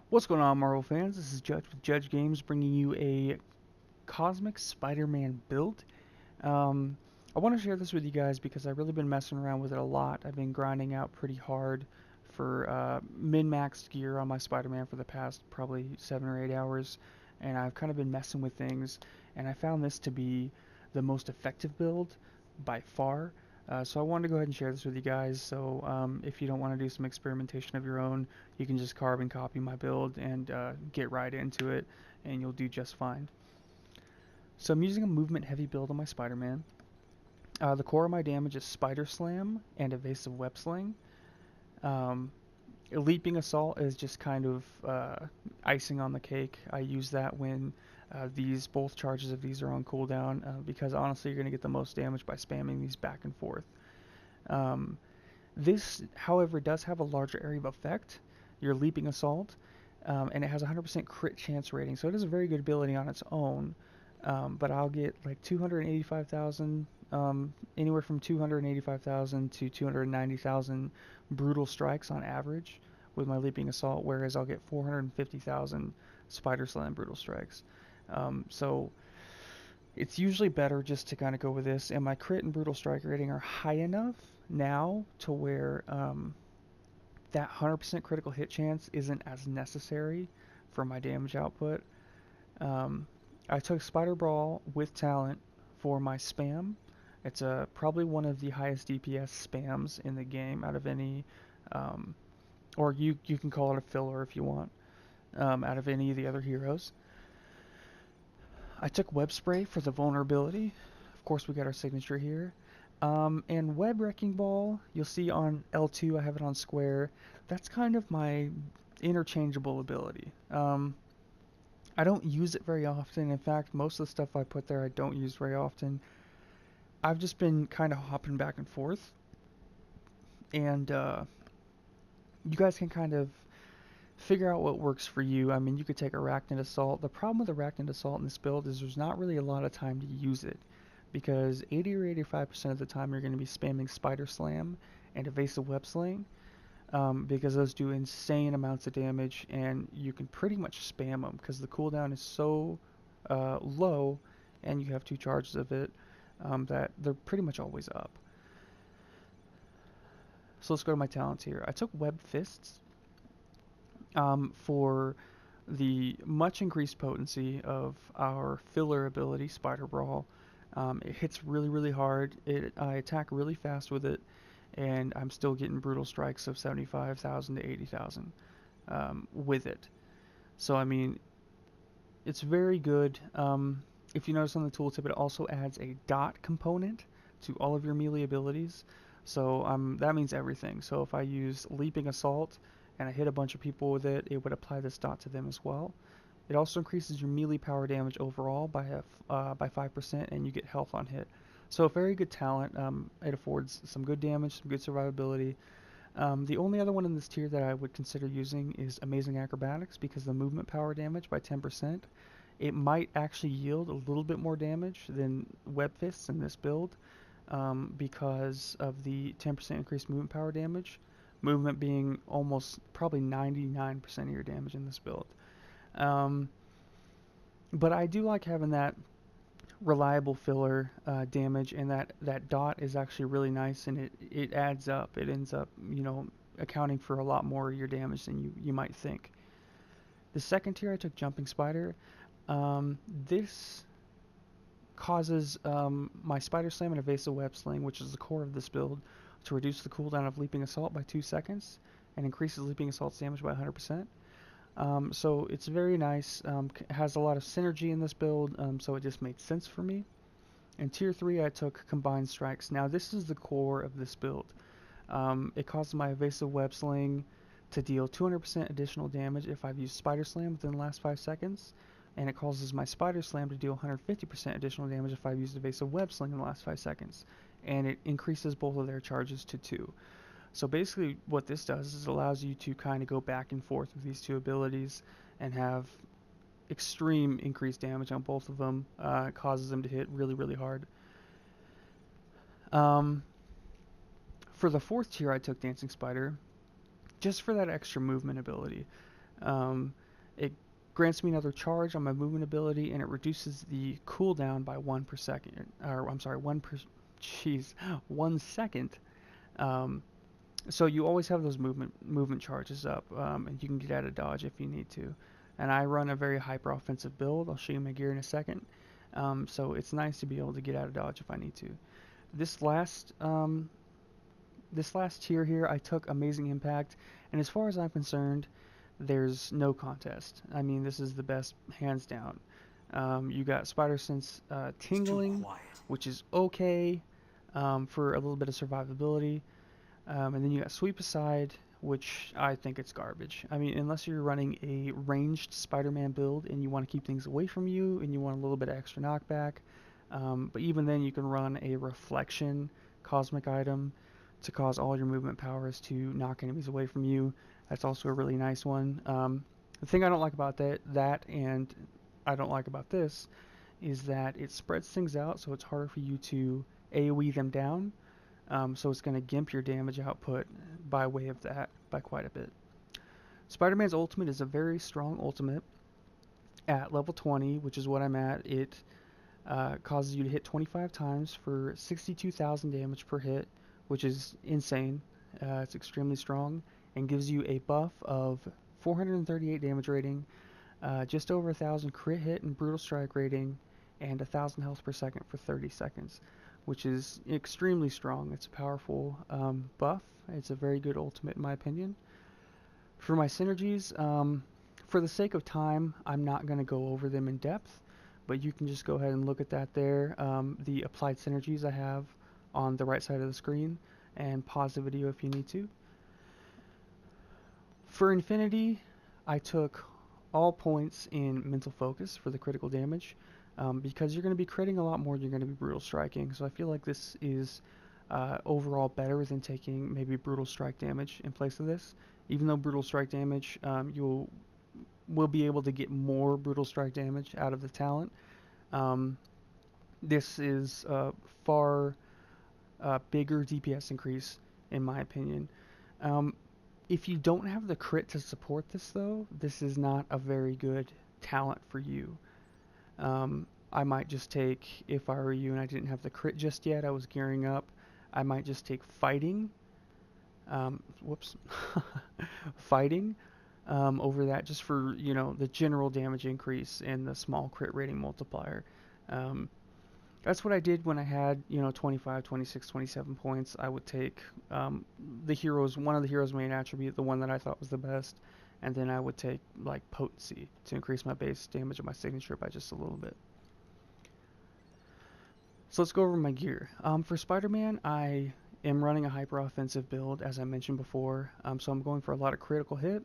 What's going on, Marvel fans? This is Judge with Judge Games bringing you a Cosmic Spider-Man build. Um, I want to share this with you guys because I've really been messing around with it a lot. I've been grinding out pretty hard for min-maxed gear on my Spider-Man for the past probably 7 or 8 hours, and I've kind of been messing with things, and I found this to be the most effective build by far. So I wanted to go ahead and share this with you guys. So if you don't want to do some experimentation of your own, you can just carbon copy my build and get right into it, and you'll do just fine. So I'm using a movement heavy build on my Spider-Man. The core of my damage is Spider Slam and Evasive Web Sling. Um, Leaping Assault is just kind of icing on the cake. I use that when both charges of these are on cooldown because honestly you're going to get the most damage by spamming these back and forth. Um, this, however, does have a larger area of effect, your Leaping Assault, and it has 100% crit chance rating, so it is a very good ability on its own. But I'll get like 285,000, anywhere from 285,000 to 290,000 brutal strikes on average with my Leaping Assault, whereas I'll get 450,000 Spider Slam brutal strikes. So it's usually better just to kind of go with this, and my crit and brutal strike rating are high enough now to where that 100% critical hit chance isn't as necessary for my damage output. Um, I took Spider Brawl with talent for my spam. It's probably one of the highest DPS spams in the game out of any, um, or you can call it a filler if you want, out of any of the other heroes. I took Web Spray for the vulnerability. Of course, we got our signature here. And Web Wrecking Ball, you'll see on L2, I have it on square. That's kind of my interchangeable ability. I don't use it very often. In fact, most of the stuff I put there I don't use very often. I've just been kind of hopping back and forth. And you guys can kind of figure out what works for you. I mean, you could take Arachnid Assault. The problem with Arachnid Assault in this build is there's not really a lot of time to use it, because 80 or 85% of the time you're going to be spamming Spider Slam and Evasive Web Sling, because those do insane amounts of damage, and you can pretty much spam them because the cooldown is so low, and you have two charges of it, that they're pretty much always up. So let's go to my talents here. I took Web Fists for the much increased potency of our filler ability, Spider Brawl. It hits really, really hard. I attack really fast with it, and I'm still getting brutal strikes of 75,000 to 80,000 with it. So, I mean, it's very good. If you notice on the tooltip, it also adds a dot component to all of your melee abilities. So that means everything. So if I use Leaping Assault and I hit a bunch of people with it, it would apply this dot to them as well. It also increases your melee power damage overall by 5%, and you get health on hit. So a very good talent. It affords some good damage, some good survivability. The only other one in this tier that I would consider using is Amazing Acrobatics, because the movement power damage by 10%. It might actually yield a little bit more damage than Web Fists in this build, because of the 10% increased movement power damage. Movement being almost probably 99% of your damage in this build. But I do like having that reliable filler damage, and that dot is actually really nice, and it adds up. It ends up, accounting for a lot more of your damage than you might think. The second tier, I took Jumping Spider. This causes my Spider Slam and Evasive Web Sling, which is the core of this build, to reduce the cooldown of Leaping Assault by 2 seconds, and increases Leaping Assault's damage by 100%. So it's very nice. Has a lot of synergy in this build, so it just made sense for me. In tier 3, I took Combined Strikes. Now this is the core of this build. It causes my Evasive Web Sling to deal 200% additional damage if I've used Spider Slam within the last 5 seconds, and it causes my Spider Slam to deal 150% additional damage if I've used Evasive Web Sling in the last 5 seconds, and it increases both of their charges to 2. So basically what this does is it allows you to kind of go back and forth with these two abilities and have extreme increased damage on both of them. It causes them to hit really, really hard. For the fourth tier, I took Dancing Spider just for that extra movement ability. Um, it grants me another charge on my movement ability, and it reduces the cooldown by 1 per second. Or I'm sorry, 1 second. Um, so you always have those movement charges up, and you can get out of dodge if you need to. And I run a very hyper offensive build. I'll show you my gear in a second. So it's nice to be able to get out of dodge if I need to. This last tier here, I took Amazing Impact, and as far as I'm concerned, there's no contest. I mean, this is the best, hands down. You got Spider Sense Tingling, which is okay for a little bit of survivability. And then you got Sweep Aside, which I think it's garbage. I mean, unless you're running a ranged Spider-Man build and you want to keep things away from you and you want a little bit of extra knockback. But even then, you can run a Reflection Cosmic item to cause all your movement powers to knock enemies away from you. That's also a really nice one. The thing I don't like about that and I don't like about this is that it spreads things out, so it's harder for you to AoE them down. So it's going to gimp your damage output by way of that by quite a bit. Spider-Man's ultimate is a very strong ultimate. At level 20, which is what I'm at, it causes you to hit 25 times for 62,000 damage per hit, which is insane. It's extremely strong and gives you a buff of 438 damage rating, just over 1,000 crit hit and brutal strike rating, and 1,000 health per second for 30 seconds, which is extremely strong. It's a powerful buff. It's a very good ultimate in my opinion. For my synergies, for the sake of time, I'm not going to go over them in depth, but you can just go ahead and look at that there. The applied synergies I have on the right side of the screen, and pause the video if you need to. For Infinity, I took all points in mental focus for the critical damage. Because you're going to be critting a lot more, you're going to be brutal striking. So I feel like this is overall better than taking maybe brutal strike damage in place of this. Even though brutal strike damage, you will be able to get more brutal strike damage out of the talent. This is a far bigger DPS increase in my opinion. If you don't have the crit to support this though, this is not a very good talent for you. I might just take, if I were you and I didn't have the crit just yet, I was gearing up, I might just take Fighting, Fighting, over that, just for, you know, the general damage increase and the small crit rating multiplier. That's what I did when I had, you know, 25, 26, 27 points. I would take the heroes, one of the heroes' main attribute, the one that I thought was the best, and then I would take like Potency to increase my base damage of my signature by just a little bit. So let's go over my gear. For Spider-Man, I am running a hyper offensive build, as I mentioned before. So I'm going for a lot of critical hit,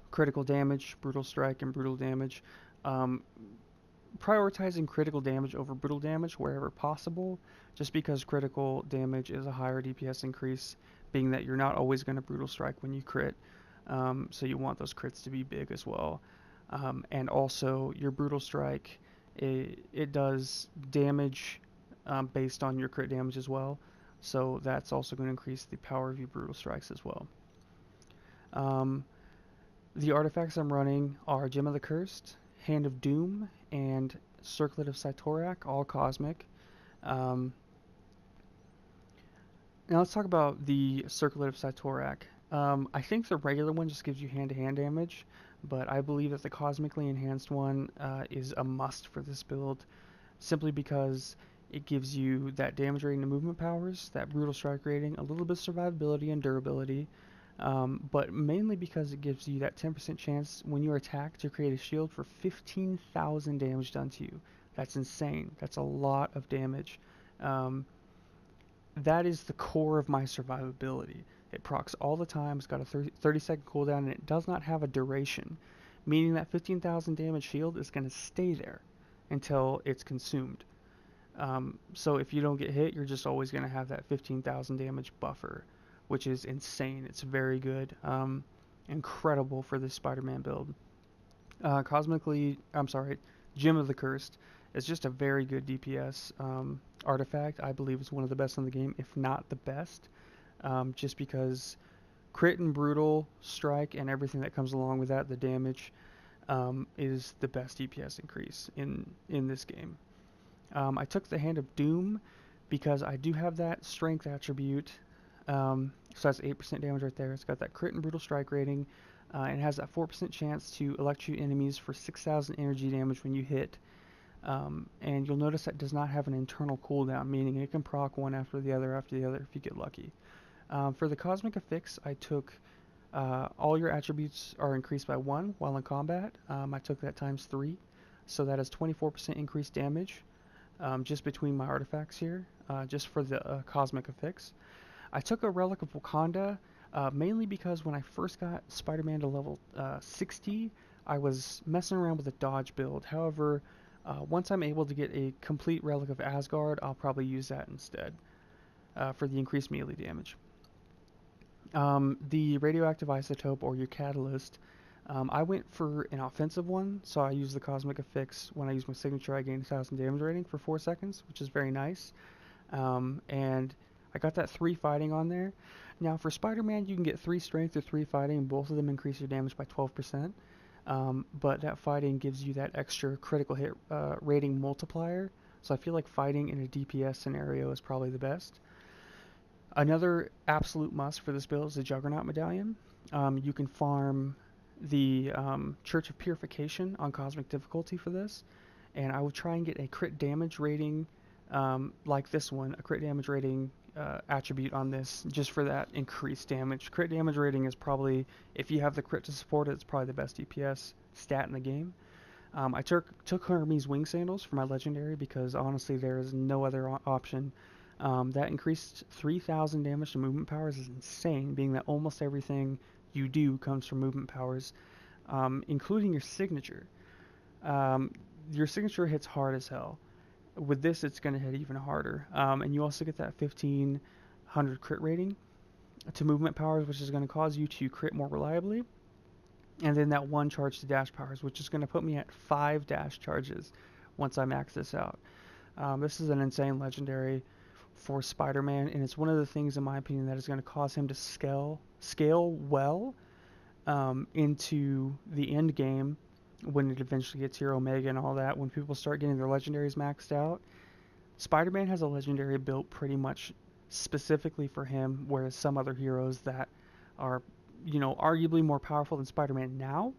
critical damage, brutal strike, and brutal damage. Prioritizing critical damage over brutal damage wherever possible, just because critical damage is a higher DPS increase, being that you're not always going to brutal strike when you crit. So you want those crits to be big as well. And also your brutal strike, it does damage based on your crit damage as well. So that's also going to increase the power of your brutal strikes as well. The artifacts I'm running are Gem of the Cursed, Hand of Doom, and Circlet of Cytorak, all cosmic. Now let's talk about the Circlet of Cytorak. I think the regular one just gives you hand-to-hand damage, but I believe that the cosmically enhanced one is a must for this build, simply because it gives you that damage rating and movement powers, that brutal strike rating, a little bit of survivability and durability, but mainly because it gives you that 10% chance when you're attacked to create a shield for 15,000 damage done to you. That's insane. That's a lot of damage. That is the core of my survivability. It procs all the time, it's got a 30-second cooldown, and it does not have a duration, meaning that 15,000 damage shield is going to stay there until it's consumed. So if you don't get hit, you're just always going to have that 15,000 damage buffer, which is insane. It's very good. Incredible for this Spider-Man build. Gem of the Cursed is just a very good DPS artifact. I believe it's one of the best in the game, if not the best, just because crit and brutal strike and everything that comes along with that, the damage, is the best DPS increase in this game. I took the Hand of Doom because I do have that strength attribute. So that's 8% damage right there. It's got that crit and brutal strike rating, and it has that 4% chance to electrocute enemies for 6,000 energy damage when you hit. And you'll notice that does not have an internal cooldown, meaning it can proc one after the other if you get lucky. For the Cosmic Affix, I took all your attributes are increased by 1 while in combat. I took that times 3, so that is 24% increased damage just between my artifacts here, just for the Cosmic Affix. I took a Relic of Wakanda mainly because when I first got Spider-Man to level 60, I was messing around with a dodge build. However, once I'm able to get a complete Relic of Asgard, I'll probably use that instead for the increased melee damage. The radioactive isotope, or your catalyst, I went for an offensive one, so I used the Cosmic Affix. When I use my signature, I gain 1,000 damage rating for 4 seconds, which is very nice. And I got that 3 fighting on there. Now for Spider-Man, you can get 3 strength or 3 fighting, and both of them increase your damage by 12%. But that fighting gives you that extra critical hit rating multiplier, so I feel like fighting in a DPS scenario is probably the best. Another absolute must for this build is the Juggernaut Medallion. You can farm the Church of Purification on Cosmic Difficulty for this, and I would try and get a crit damage rating like this one, a crit damage rating attribute on this, just for that increased damage. Crit damage rating is probably, if you have the crit to support it, it's probably the best DPS stat in the game. I took Hermes Wing Sandals for my legendary because honestly there is no other option. That increased 3,000 damage to movement powers is insane, being that almost everything you do comes from movement powers, including your signature. Your signature hits hard as hell. With this, it's going to hit even harder. And you also get that 1,500 crit rating to movement powers, which is going to cause you to crit more reliably. And then that 1 charge to dash powers, which is going to put me at 5 dash charges once I max this out. This is an insane legendary for Spider-Man, and it's one of the things, in my opinion, that is going to cause him to scale well into the end game when it eventually gets your Omega and all that. When people start getting their legendaries maxed out, Spider-Man has a legendary built pretty much specifically for him, whereas some other heroes that are, arguably more powerful than Spider-Man now,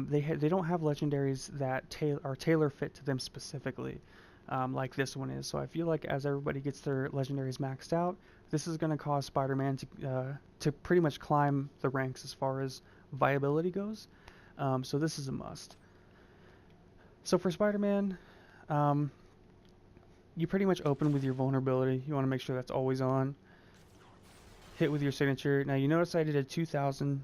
they don't have legendaries that are tailor fit to them specifically. Like this one is. So I feel like as everybody gets their legendaries maxed out, this is going to cause Spider-Man to pretty much climb the ranks as far as viability goes. So this is a must. So for Spider-Man, you pretty much open with your vulnerability. You want to make sure that's always on. Hit with your signature. Now you notice I did a 2,000,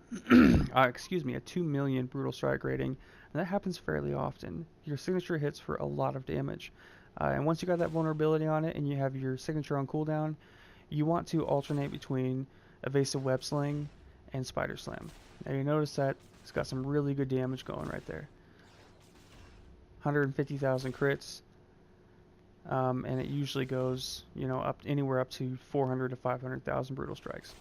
a 2 million brutal strike rating, and that happens fairly often. Your signature hits for a lot of damage. And once you got that vulnerability on it and you have your signature on cooldown, you want to alternate between Evasive Web Sling and Spider Slam. Now you notice that it's got some really good damage going right there. 150,000 crits, and it usually goes, up anywhere up to 400 to 500,000 brutal strikes.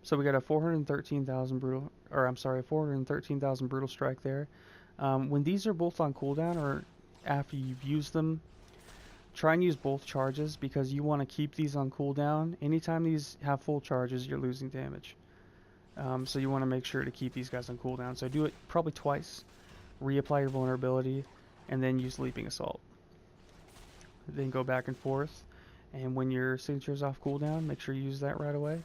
So we got a 413,000 brutal strike there. When these are both on cooldown or after you've used them, try and use both charges because you want to keep these on cooldown. Anytime these have full charges, you're losing damage. So you want to make sure to keep these guys on cooldown. So do it probably twice, reapply your vulnerability, and then use Leaping Assault. Then go back and forth, and when your signature is off cooldown, make sure you use that right away.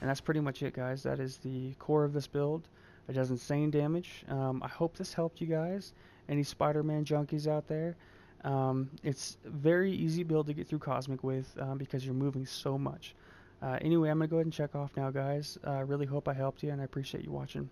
And that's pretty much it, guys. That is the core of this build. It does insane damage. I hope this helped you guys. Any Spider-Man junkies out there? It's a very easy build to get through Cosmic with because you're moving so much. Anyway, I'm going to go ahead and check off now, guys. I really hope I helped you, and I appreciate you watching.